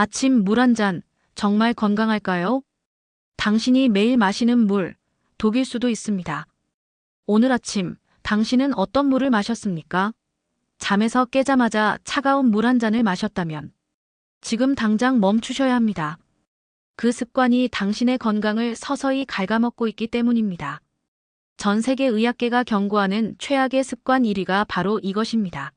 아침 물 한 잔, 정말 건강할까요? 당신이 매일 마시는 물, 독일 수도 있습니다. 오늘 아침, 당신은 어떤 물을 마셨습니까? 잠에서 깨자마자 차가운 물 한 잔을 마셨다면 지금 당장 멈추셔야 합니다. 그 습관이 당신의 건강을 서서히 갉아먹고 있기 때문입니다. 전 세계 의학계가 경고하는 최악의 습관 1위가 바로 이것입니다.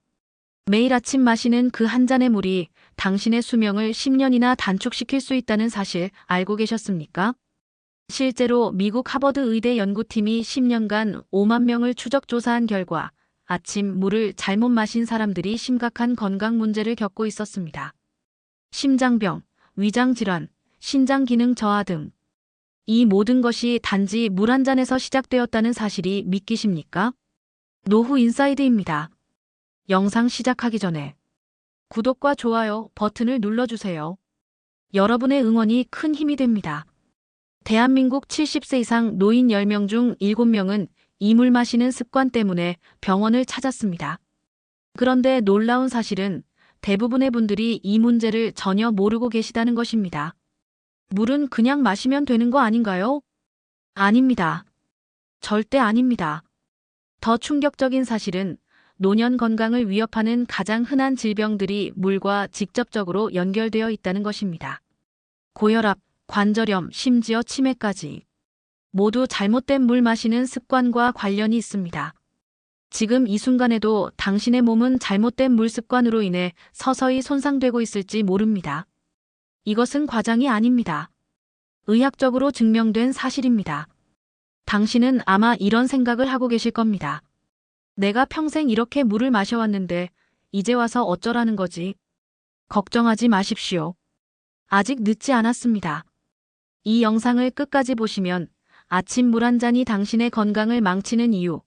매일 아침 마시는 그 한 잔의 물이 당신의 수명을 10년이나 단축시킬 수 있다는 사실 알고 계셨습니까? 실제로 미국 하버드 의대 연구팀이 10년간 5만 명을 추적 조사한 결과 아침 물을 잘못 마신 사람들이 심각한 건강 문제를 겪고 있었습니다. 심장병, 위장질환, 신장 기능 저하 등. 이 모든 것이 단지 물 한 잔에서 시작되었다는 사실이 믿기십니까? 노후 인사이드입니다. 영상 시작하기 전에 구독과 좋아요 버튼을 눌러주세요. 여러분의 응원이 큰 힘이 됩니다. 대한민국 70세 이상 노인 10명 중 7명은 이 물 마시는 습관 때문에 병원을 찾았습니다. 그런데 놀라운 사실은 대부분의 분들이 이 문제를 전혀 모르고 계시다는 것입니다. 물은 그냥 마시면 되는 거 아닌가요? 아닙니다. 절대 아닙니다. 더 충격적인 사실은 노년 건강을 위협하는 가장 흔한 질병들이 물과 직접적으로 연결되어 있다는 것입니다. 고혈압, 관절염, 심지어 치매까지. 모두 잘못된 물 마시는 습관과 관련이 있습니다. 지금 이 순간에도 당신의 몸은 잘못된 물 습관으로 인해 서서히 손상되고 있을지 모릅니다. 이것은 과장이 아닙니다. 의학적으로 증명된 사실입니다. 당신은 아마 이런 생각을 하고 계실 겁니다. 내가 평생 이렇게 물을 마셔왔는데 이제 와서 어쩌라는 거지? 걱정하지 마십시오. 아직 늦지 않았습니다. 이 영상을 끝까지 보시면 아침 물 한 잔이 당신의 건강을 망치는 이유,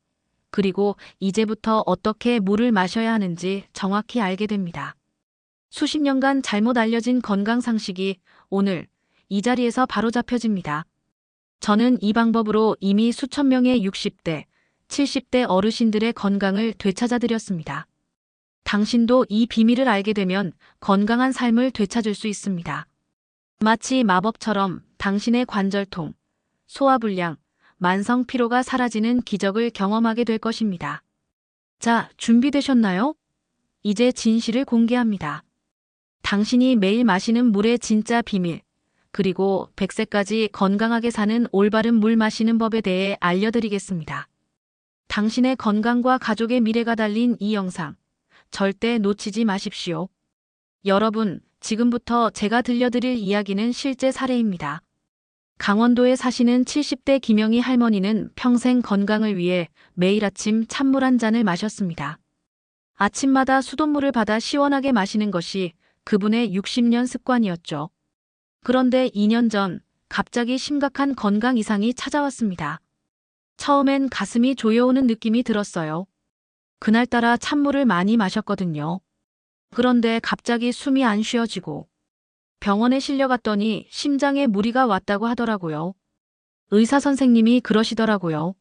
그리고 이제부터 어떻게 물을 마셔야 하는지 정확히 알게 됩니다. 수십 년간 잘못 알려진 건강 상식이 오늘 이 자리에서 바로잡혀집니다. 저는 이 방법으로 이미 수천 명의 60대, 70대 어르신들의 건강을 되찾아드렸습니다. 당신도 이 비밀을 알게 되면 건강한 삶을 되찾을 수 있습니다. 마치 마법처럼 당신의 관절통, 소화불량, 만성 피로가 사라지는 기적을 경험하게 될 것입니다. 자, 준비되셨나요? 이제 진실을 공개합니다. 당신이 매일 마시는 물의 진짜 비밀, 그리고 100세까지 건강하게 사는 올바른 물 마시는 법에 대해 알려드리겠습니다. 당신의 건강과 가족의 미래가 달린 이 영상, 절대 놓치지 마십시오. 여러분, 지금부터 제가 들려드릴 이야기는 실제 사례입니다. 강원도에 사시는 70대 김영희 할머니는 평생 건강을 위해 매일 아침 찬물 한 잔을 마셨습니다. 아침마다 수돗물을 받아 시원하게 마시는 것이 그분의 60년 습관이었죠. 그런데 2년 전 갑자기 심각한 건강 이상이 찾아왔습니다. 처음엔 가슴이 조여오는 느낌이 들었어요. 그날따라 찬물을 많이 마셨거든요. 그런데 갑자기 숨이 안 쉬어지고 병원에 실려갔더니 심장에 무리가 왔다고 하더라고요. 의사 선생님이 그러시더라고요.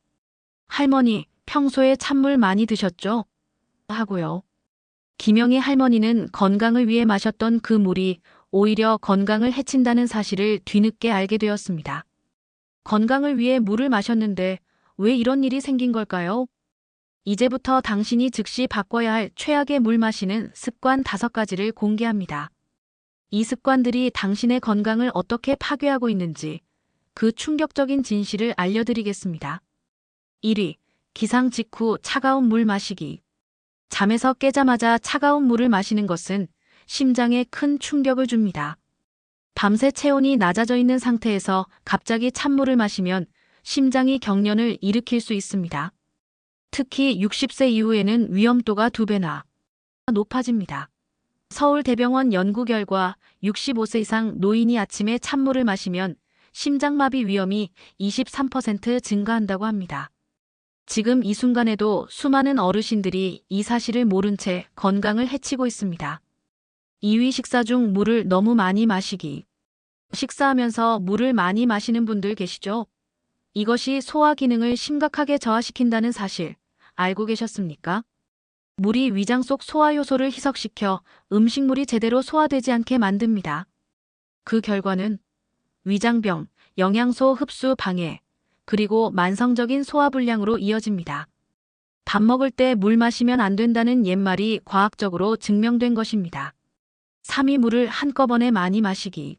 할머니, 평소에 찬물 많이 드셨죠? 하고요. 김영희 할머니는 건강을 위해 마셨던 그 물이 오히려 건강을 해친다는 사실을 뒤늦게 알게 되었습니다. 건강을 위해 물을 마셨는데 왜 이런 일이 생긴 걸까요? 이제부터 당신이 즉시 바꿔야 할 최악의 물 마시는 습관 5가지를 공개합니다. 이 습관들이 당신의 건강을 어떻게 파괴하고 있는지 그 충격적인 진실을 알려드리겠습니다. 1위, 기상 직후 차가운 물 마시기. 잠에서 깨자마자 차가운 물을 마시는 것은 심장에 큰 충격을 줍니다. 밤새 체온이 낮아져 있는 상태에서 갑자기 찬물을 마시면 심장이 경련을 일으킬 수 있습니다. 특히 60세 이후에는 위험도가 2배나 높아집니다. 서울대병원 연구 결과 65세 이상 노인이 아침에 찬물을 마시면 심장마비 위험이 23% 증가한다고 합니다. 지금 이 순간에도 수많은 어르신들이 이 사실을 모른 채 건강을 해치고 있습니다. 2위, 식사 중 물을 너무 많이 마시기. 식사하면서 물을 많이 마시는 분들 계시죠? 이것이 소화 기능을 심각하게 저하시킨다는 사실 알고 계셨습니까? 물이 위장 속 소화 효소를 희석시켜 음식물이 제대로 소화되지 않게 만듭니다. 그 결과는 위장병, 영양소 흡수 방해, 그리고 만성적인 소화불량으로 이어집니다. 밥 먹을 때 물 마시면 안 된다는 옛말이 과학적으로 증명된 것입니다. 3이 물을 한꺼번에 많이 마시기.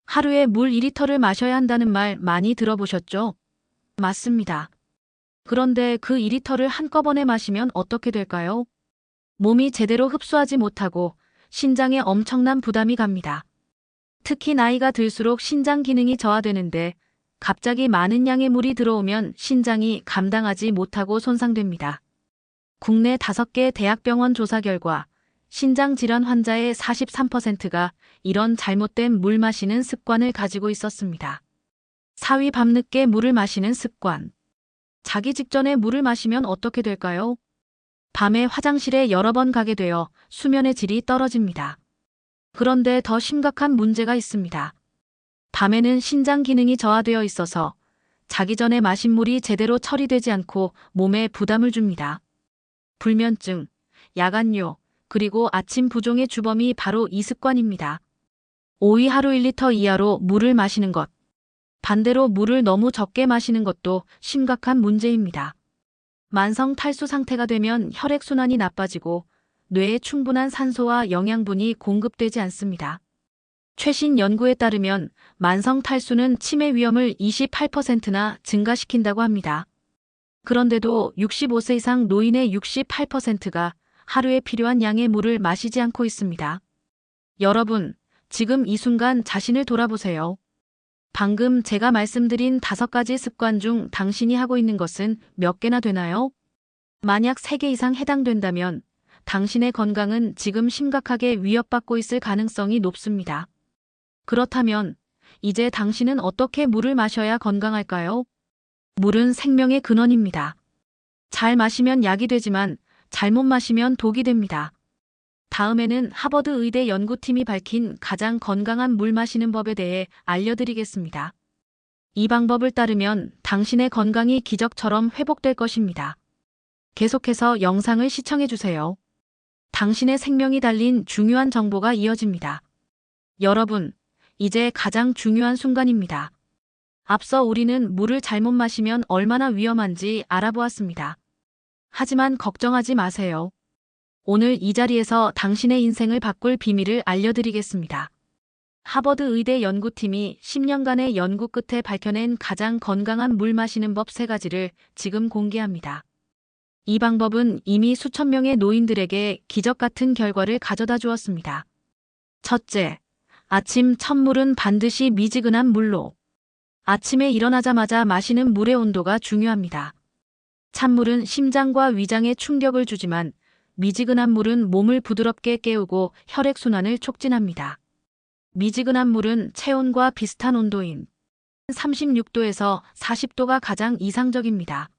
하루에 물 2리터를 마셔야 한다는 말 많이 들어보셨죠? 맞습니다. 그런데 그 2리터를 한꺼번에 마시면 어떻게 될까요? 몸이 제대로 흡수하지 못하고 신장에 엄청난 부담이 갑니다. 특히 나이가 들수록 신장 기능이 저하되는데 갑자기 많은 양의 물이 들어오면 신장이 감당하지 못하고 손상됩니다. 국내 5개 대학병원 조사 결과 신장질환 환자의 43%가 이런 잘못된 물 마시는 습관을 가지고 있었습니다. 4위 밤늦게 물을 마시는 습관. 자기 직전에 물을 마시면 어떻게 될까요? 밤에 화장실에 여러 번 가게 되어 수면의 질이 떨어집니다. 그런데 더 심각한 문제가 있습니다. 밤에는 신장 기능이 저하되어 있어서 자기 전에 마신 물이 제대로 처리되지 않고 몸에 부담을 줍니다. 불면증, 야간요, 그리고 아침 부종의 주범이 바로 이 습관입니다. 5위 하루 1리터 이하로 물을 마시는 것. 반대로 물을 너무 적게 마시는 것도 심각한 문제입니다. 만성 탈수 상태가 되면 혈액순환이 나빠지고 뇌에 충분한 산소와 영양분이 공급되지 않습니다. 최신 연구에 따르면 만성 탈수는 치매 위험을 28%나 증가시킨다고 합니다. 그런데도 65세 이상 노인의 68%가 하루에 필요한 양의 물을 마시지 않고 있습니다. 여러분, 지금 이 순간 자신을 돌아보세요. 방금 제가 말씀드린 5가지 습관 중 당신이 하고 있는 것은 몇 개나 되나요? 만약 3개 이상 해당된다면 당신의 건강은 지금 심각하게 위협받고 있을 가능성이 높습니다. 그렇다면 이제 당신은 어떻게 물을 마셔야 건강할까요? 물은 생명의 근원입니다. 잘 마시면 약이 되지만 잘못 마시면 독이 됩니다. 다음에는 하버드 의대 연구팀이 밝힌 가장 건강한 물 마시는 법에 대해 알려드리겠습니다. 이 방법을 따르면 당신의 건강이 기적처럼 회복될 것입니다. 계속해서 영상을 시청해주세요. 당신의 생명이 달린 중요한 정보가 이어집니다. 여러분, 이제 가장 중요한 순간입니다. 앞서 우리는 물을 잘못 마시면 얼마나 위험한지 알아보았습니다. 하지만 걱정하지 마세요. 오늘 이 자리에서 당신의 인생을 바꿀 비밀을 알려드리겠습니다. 하버드 의대 연구팀이 10년간의 연구 끝에 밝혀낸 가장 건강한 물 마시는 법 3가지를 지금 공개합니다. 이 방법은 이미 수천 명의 노인들에게 기적 같은 결과를 가져다 주었습니다. 첫째, 아침 첫 물은 반드시 미지근한 물로. 아침에 일어나자마자 마시는 물의 온도가 중요합니다. 찬물은 심장과 위장에 충격을 주지만 미지근한 물은 몸을 부드럽게 깨우고 혈액순환을 촉진합니다. 미지근한 물은 체온과 비슷한 온도인 36도에서 40도가 가장 이상적입니다.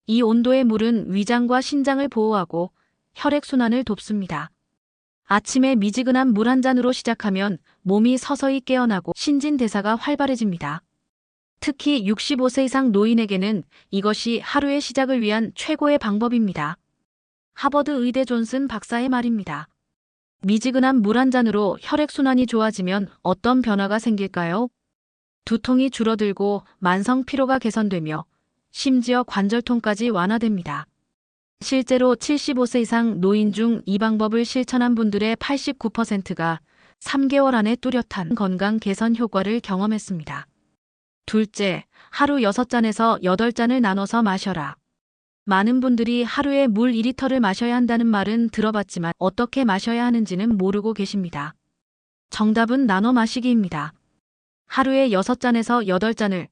이 온도의 물은 위장과 신장을 보호하고 혈액순환을 돕습니다. 아침에 미지근한 물 한 잔으로 시작하면 몸이 서서히 깨어나고 신진대사가 활발해집니다. 특히 65세 이상 노인에게는 이것이 하루의 시작을 위한 최고의 방법입니다. 하버드 의대 존슨 박사의 말입니다. 미지근한 물 한 잔으로 혈액순환이 좋아지면 어떤 변화가 생길까요? 두통이 줄어들고 만성 피로가 개선되며 심지어 관절통까지 완화됩니다. 실제로 75세 이상 노인 중 이 방법을 실천한 분들의 89%가 3개월 안에 뚜렷한 건강 개선 효과를 경험했습니다. 둘째, 하루 6잔에서 8잔을 나눠서 마셔라. 많은 분들이 하루에 물 2리터를 마셔야 한다는 말은 들어봤지만 어떻게 마셔야 하는지는 모르고 계십니다. 정답은 나눠 마시기입니다. 하루에 6잔에서 8잔을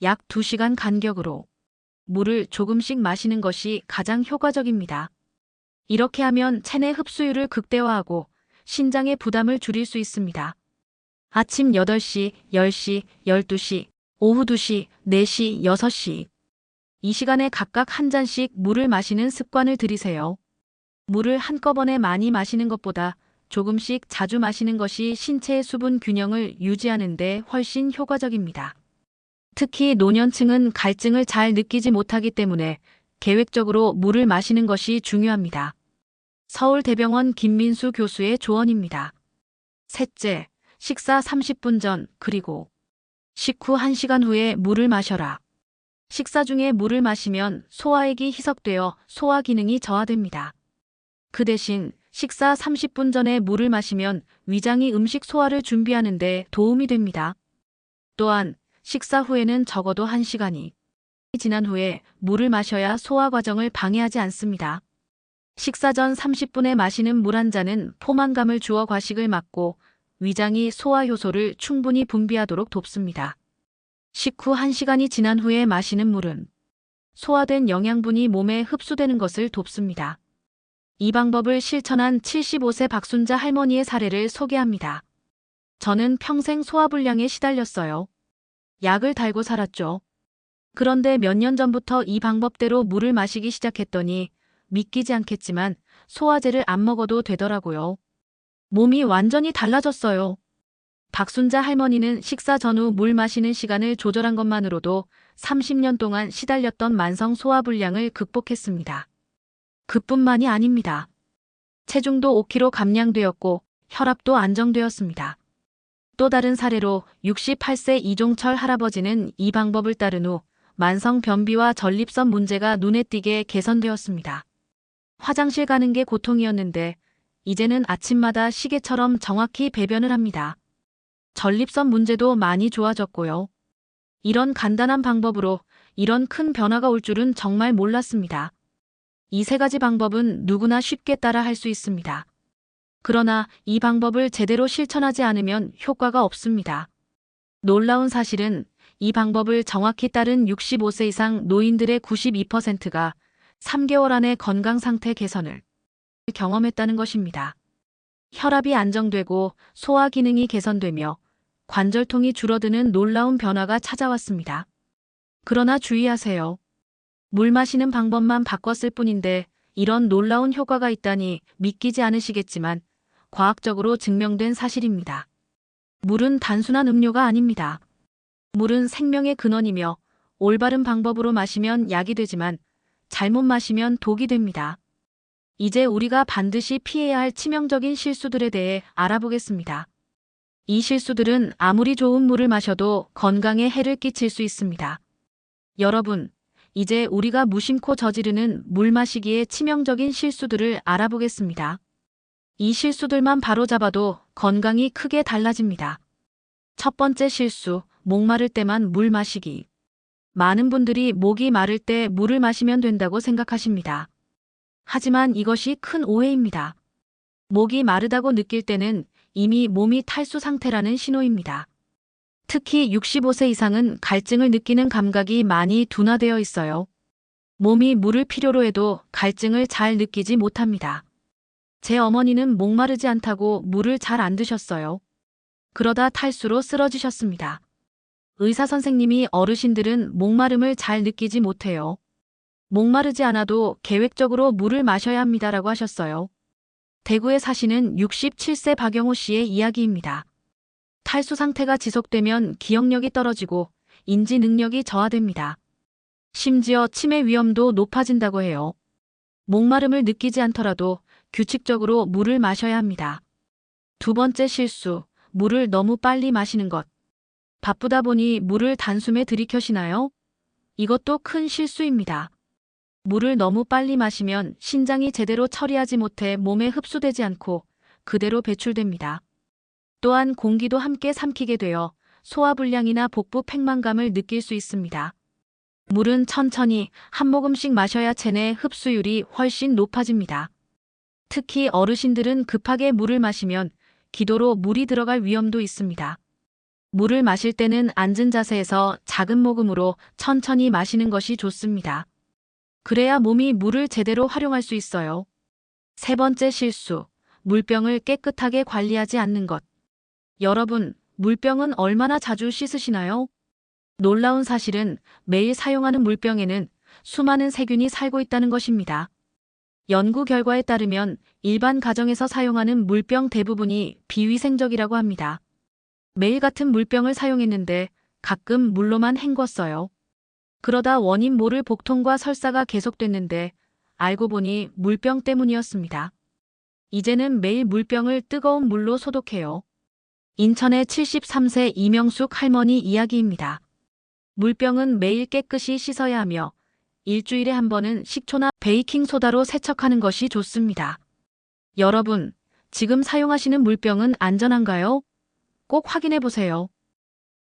약 2시간 간격으로 물을 조금씩 마시는 것이 가장 효과적입니다. 이렇게 하면 체내 흡수율을 극대화하고 신장의 부담을 줄일 수 있습니다. 아침 8시, 10시, 12시, 오후 2시, 4시, 6시. 이 시간에 각각 한 잔씩 물을 마시는 습관을 들이세요. 물을 한꺼번에 많이 마시는 것보다 조금씩 자주 마시는 것이 신체의 수분 균형을 유지하는 데 훨씬 효과적입니다. 특히 노년층은 갈증을 잘 느끼지 못하기 때문에 계획적으로 물을 마시는 것이 중요합니다. 서울대병원 김민수 교수의 조언입니다. 셋째, 식사 30분 전 그리고 식후 1시간 후에 물을 마셔라. 식사 중에 물을 마시면 소화액이 희석되어 소화 기능이 저하됩니다. 그 대신 식사 30분 전에 물을 마시면 위장이 음식 소화를 준비하는 데 도움이 됩니다. 또한 식사 후에는 적어도 1시간이 지난 후에 물을 마셔야 소화 과정을 방해하지 않습니다. 식사 전 30분에 마시는 물 한 잔은 포만감을 주어 과식을 막고 위장이 소화 효소를 충분히 분비하도록 돕습니다. 식후 1시간이 지난 후에 마시는 물은 소화된 영양분이 몸에 흡수되는 것을 돕습니다. 이 방법을 실천한 75세 박순자 할머니의 사례를 소개합니다. 저는 평생 소화불량에 시달렸어요. 약을 달고 살았죠. 그런데 몇 년 전부터 이 방법대로 물을 마시기 시작했더니 믿기지 않겠지만 소화제를 안 먹어도 되더라고요. 몸이 완전히 달라졌어요. 박순자 할머니는 식사 전후 물 마시는 시간을 조절한 것만으로도 30년 동안 시달렸던 만성 소화불량을 극복했습니다. 그뿐만이 아닙니다. 체중도 5kg 감량되었고 혈압도 안정되었습니다. 또 다른 사례로 68세 이종철 할아버지는 이 방법을 따른 후 만성 변비와 전립선 문제가 눈에 띄게 개선되었습니다. 화장실 가는 게 고통이었는데 이제는 아침마다 시계처럼 정확히 배변을 합니다. 전립선 문제도 많이 좋아졌고요. 이런 간단한 방법으로 이런 큰 변화가 올 줄은 정말 몰랐습니다. 이 3가지 방법은 누구나 쉽게 따라 할 수 있습니다. 그러나 이 방법을 제대로 실천하지 않으면 효과가 없습니다. 놀라운 사실은 이 방법을 정확히 따른 65세 이상 노인들의 92%가 3개월 안에 건강 상태 개선을 경험했다는 것입니다. 혈압이 안정되고 소화 기능이 개선되며 관절통이 줄어드는 놀라운 변화가 찾아왔습니다. 그러나 주의하세요. 물 마시는 방법만 바꿨을 뿐인데 이런 놀라운 효과가 있다니 믿기지 않으시겠지만 과학적으로 증명된 사실입니다. 물은 단순한 음료가 아닙니다. 물은 생명의 근원이며 올바른 방법으로 마시면 약이 되지만 잘못 마시면 독이 됩니다. 이제 우리가 반드시 피해야 할 치명적인 실수들에 대해 알아보겠습니다. 이 실수들은 아무리 좋은 물을 마셔도 건강에 해를 끼칠 수 있습니다. 여러분, 이제 우리가 무심코 저지르는 물 마시기의 치명적인 실수들을 알아보겠습니다. 이 실수들만 바로잡아도 건강이 크게 달라집니다. 첫 번째 실수, 목마를 때만 물 마시기. 많은 분들이 목이 마를 때 물을 마시면 된다고 생각하십니다. 하지만 이것이 큰 오해입니다. 목이 마르다고 느낄 때는 이미 몸이 탈수 상태라는 신호입니다. 특히 65세 이상은 갈증을 느끼는 감각이 많이 둔화되어 있어요. 몸이 물을 필요로 해도 갈증을 잘 느끼지 못합니다. 제 어머니는 목마르지 않다고 물을 잘 안 드셨어요. 그러다 탈수로 쓰러지셨습니다. 의사 선생님이 어르신들은 목마름을 잘 느끼지 못해요. 목마르지 않아도 계획적으로 물을 마셔야 합니다라고 하셨어요. 대구에 사시는 67세 박영호 씨의 이야기입니다. 탈수 상태가 지속되면 기억력이 떨어지고 인지 능력이 저하됩니다. 심지어 치매 위험도 높아진다고 해요. 목마름을 느끼지 않더라도 규칙적으로 물을 마셔야 합니다. 두 번째 실수, 물을 너무 빨리 마시는 것. 바쁘다 보니 물을 단숨에 들이켜시나요? 이것도 큰 실수입니다. 물을 너무 빨리 마시면 신장이 제대로 처리하지 못해 몸에 흡수되지 않고 그대로 배출됩니다. 또한 공기도 함께 삼키게 되어 소화불량이나 복부 팽만감을 느낄 수 있습니다. 물은 천천히 한 모금씩 마셔야 체내 흡수율이 훨씬 높아집니다. 특히 어르신들은 급하게 물을 마시면 기도로 물이 들어갈 위험도 있습니다. 물을 마실 때는 앉은 자세에서 작은 모금으로 천천히 마시는 것이 좋습니다. 그래야 몸이 물을 제대로 활용할 수 있어요. 세 번째 실수, 물병을 깨끗하게 관리하지 않는 것. 여러분, 물병은 얼마나 자주 씻으시나요? 놀라운 사실은 매일 사용하는 물병에는 수많은 세균이 살고 있다는 것입니다. 연구 결과에 따르면 일반 가정에서 사용하는 물병 대부분이 비위생적이라고 합니다. 매일 같은 물병을 사용했는데 가끔 물로만 헹궜어요. 그러다 원인 모를 복통과 설사가 계속됐는데 알고 보니 물병 때문이었습니다. 이제는 매일 물병을 뜨거운 물로 소독해요. 인천의 73세 이명숙 할머니 이야기입니다. 물병은 매일 깨끗이 씻어야 하며 일주일에 한 번은 식초나 베이킹소다로 세척하는 것이 좋습니다. 여러분, 지금 사용하시는 물병은 안전한가요? 꼭 확인해 보세요.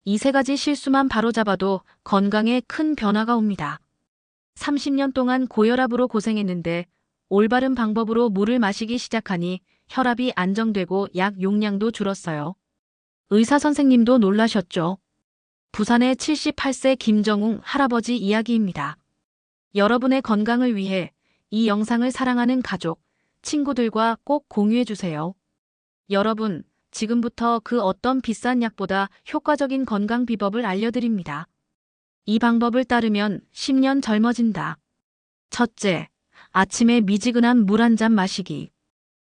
이 세 가지 실수만 바로잡아도 건강에 큰 변화가 옵니다. 30년 동안 고혈압으로 고생했는데 올바른 방법으로 물을 마시기 시작하니 혈압이 안정되고 약 용량도 줄었어요. 의사 선생님도 놀라셨죠? 부산의 78세 김정웅 할아버지 이야기입니다. 여러분의 건강을 위해 이 영상을 사랑하는 가족, 친구들과 꼭 공유해 주세요. 여러분, 지금부터 그 어떤 비싼 약보다 효과적인 건강 비법을 알려드립니다. 이 방법을 따르면 10년 젊어진다. 첫째, 아침에 미지근한 물 한 잔 마시기.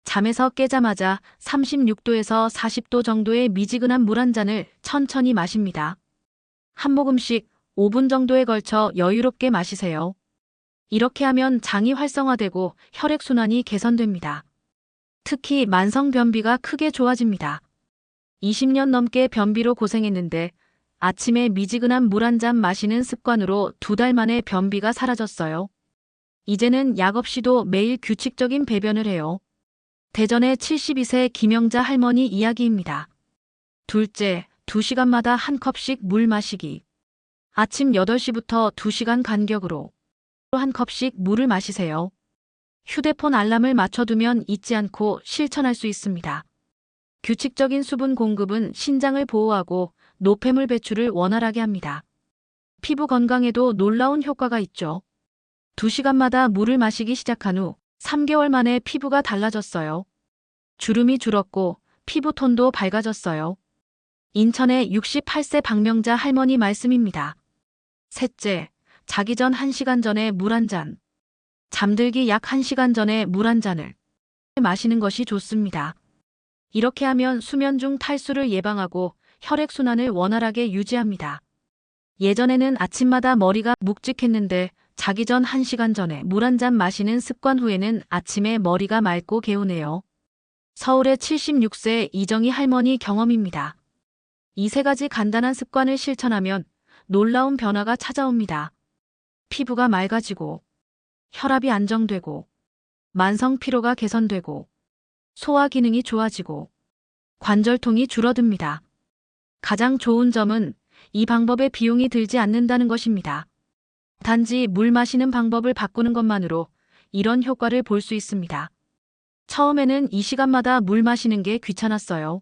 잠에서 깨자마자 36도에서 40도 정도의 미지근한 물 한 잔을 천천히 마십니다. 한 모금씩 5분 정도에 걸쳐 여유롭게 마시세요. 이렇게 하면 장이 활성화되고 혈액순환이 개선됩니다. 특히 만성변비가 크게 좋아집니다. 20년 넘게 변비로 고생했는데 아침에 미지근한 물 한 잔 마시는 습관으로 2달 만에 변비가 사라졌어요. 이제는 약 없이도 매일 규칙적인 배변을 해요. 대전의 72세 김영자 할머니 이야기입니다. 둘째, 2시간마다 한 컵씩 물 마시기. 아침 8시부터 2시간 간격으로 한 컵씩 물을 마시세요. 휴대폰 알람을 맞춰두면 잊지 않고 실천할 수 있습니다. 규칙적인 수분 공급은 신장을 보호하고 노폐물 배출을 원활하게 합니다. 피부 건강에도 놀라운 효과가 있죠. 2시간마다 물을 마시기 시작한 후 3개월 만에 피부가 달라졌어요. 주름이 줄었고 피부톤도 밝아졌어요. 인천의 68세 박명자 할머니 말씀입니다. 셋째, 자기 전 1시간 전에 물 한 잔. 잠들기 약 1시간 전에 물 한 잔을 마시는 것이 좋습니다. 이렇게 하면 수면 중 탈수를 예방하고 혈액순환을 원활하게 유지합니다. 예전에는 아침마다 머리가 묵직했는데 자기 전 1시간 전에 물 한 잔 마시는 습관 후에는 아침에 머리가 맑고 개운해요. 서울의 76세 이정희 할머니 경험입니다. 이 세 가지 간단한 습관을 실천하면 놀라운 변화가 찾아옵니다. 피부가 맑아지고 혈압이 안정되고 만성 피로가 개선되고 소화 기능이 좋아지고 관절통이 줄어듭니다. 가장 좋은 점은 이 방법에 비용이 들지 않는다는 것입니다. 단지 물 마시는 방법을 바꾸는 것만으로 이런 효과를 볼 수 있습니다. 처음에는 이 시간마다 물 마시는 게 귀찮았어요.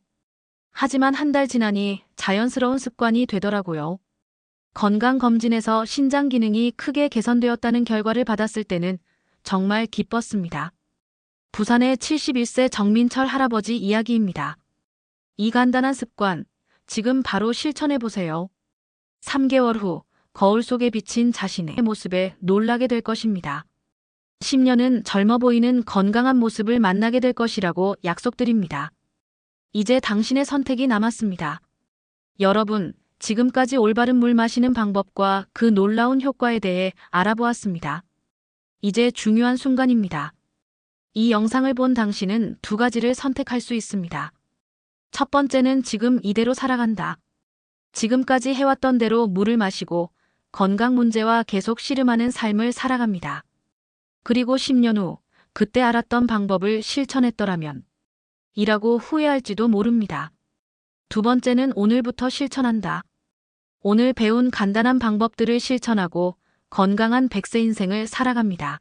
하지만 한 달 지나니 자연스러운 습관이 되더라고요. 건강검진에서 신장 기능이 크게 개선되었다는 결과를 받았을 때는 정말 기뻤습니다. 부산의 71세 정민철 할아버지 이야기입니다. 이 간단한 습관, 지금 바로 실천해보세요. 3개월 후 거울 속에 비친 자신의 모습에 놀라게 될 것입니다. 10년은 젊어 보이는 건강한 모습을 만나게 될 것이라고 약속드립니다. 이제 당신의 선택이 남았습니다. 여러분, 지금까지 올바른 물 마시는 방법과 그 놀라운 효과에 대해 알아보았습니다. 이제 중요한 순간입니다. 이 영상을 본 당신은 2가지를 선택할 수 있습니다. 첫 번째는 지금 이대로 살아간다. 지금까지 해왔던 대로 물을 마시고 건강 문제와 계속 씨름하는 삶을 살아갑니다. 그리고 10년 후 그때 알았던 방법을 실천했더라면 이라고 후회할지도 모릅니다. 두 번째는 오늘부터 실천한다. 오늘 배운 간단한 방법들을 실천하고 건강한 100세 인생을 살아갑니다.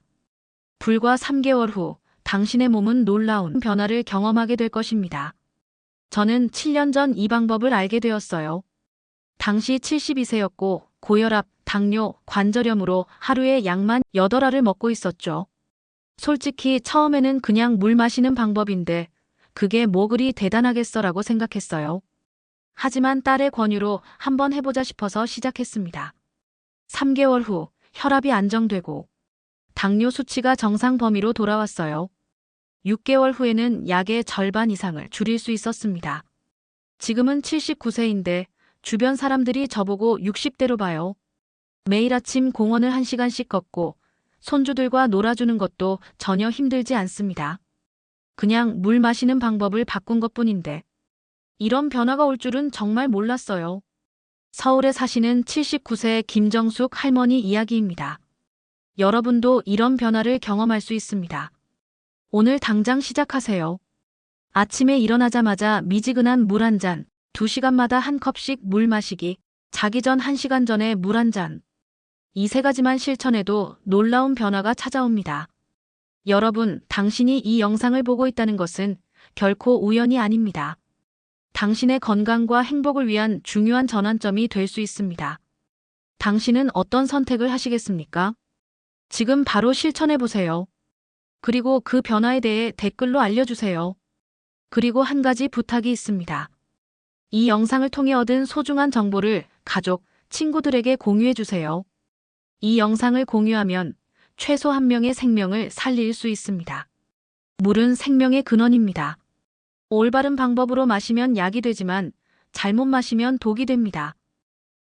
불과 3개월 후 당신의 몸은 놀라운 변화를 경험하게 될 것입니다. 저는 7년 전 이 방법을 알게 되었어요. 당시 72세였고 고혈압, 당뇨, 관절염으로 하루에 약만 8알을 먹고 있었죠. 솔직히 처음에는 그냥 물 마시는 방법인데 그게 뭐 그리 대단하겠어라고 생각했어요. 하지만 딸의 권유로 한번 해보자 싶어서 시작했습니다. 3개월 후 혈압이 안정되고 당뇨 수치가 정상 범위로 돌아왔어요. 6개월 후에는 약의 절반 이상을 줄일 수 있었습니다. 지금은 79세인데 주변 사람들이 저보고 60대로 봐요. 매일 아침 공원을 1시간씩 걷고 손주들과 놀아주는 것도 전혀 힘들지 않습니다. 그냥 물 마시는 방법을 바꾼 것뿐인데 이런 변화가 올 줄은 정말 몰랐어요. 서울에 사시는 79세 김정숙 할머니 이야기입니다. 여러분도 이런 변화를 경험할 수 있습니다. 오늘 당장 시작하세요. 아침에 일어나자마자 미지근한 물 한 잔, 2시간마다 한 컵씩 물 마시기, 자기 전 1시간 전에 물 한 잔. 이 세 가지만 실천해도 놀라운 변화가 찾아옵니다. 여러분, 당신이 이 영상을 보고 있다는 것은 결코 우연이 아닙니다. 당신의 건강과 행복을 위한 중요한 전환점이 될 수 있습니다. 당신은 어떤 선택을 하시겠습니까? 지금 바로 실천해 보세요. 그리고 그 변화에 대해 댓글로 알려주세요. 그리고 한 가지 부탁이 있습니다. 이 영상을 통해 얻은 소중한 정보를 가족, 친구들에게 공유해 주세요. 이 영상을 공유하면 최소 한 명의 생명을 살릴 수 있습니다. 물은 생명의 근원입니다. 올바른 방법으로 마시면 약이 되지만 잘못 마시면 독이 됩니다.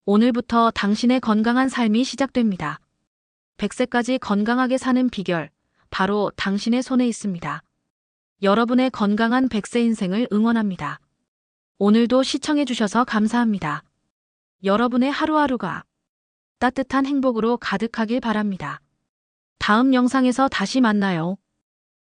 오늘부터 당신의 건강한 삶이 시작됩니다. 100세까지 건강하게 사는 비결, 바로 당신의 손에 있습니다. 여러분의 건강한 100세 인생을 응원합니다. 오늘도 시청해주셔서 감사합니다. 여러분의 하루하루가 따뜻한 행복으로 가득하길 바랍니다. 다음 영상에서 다시 만나요.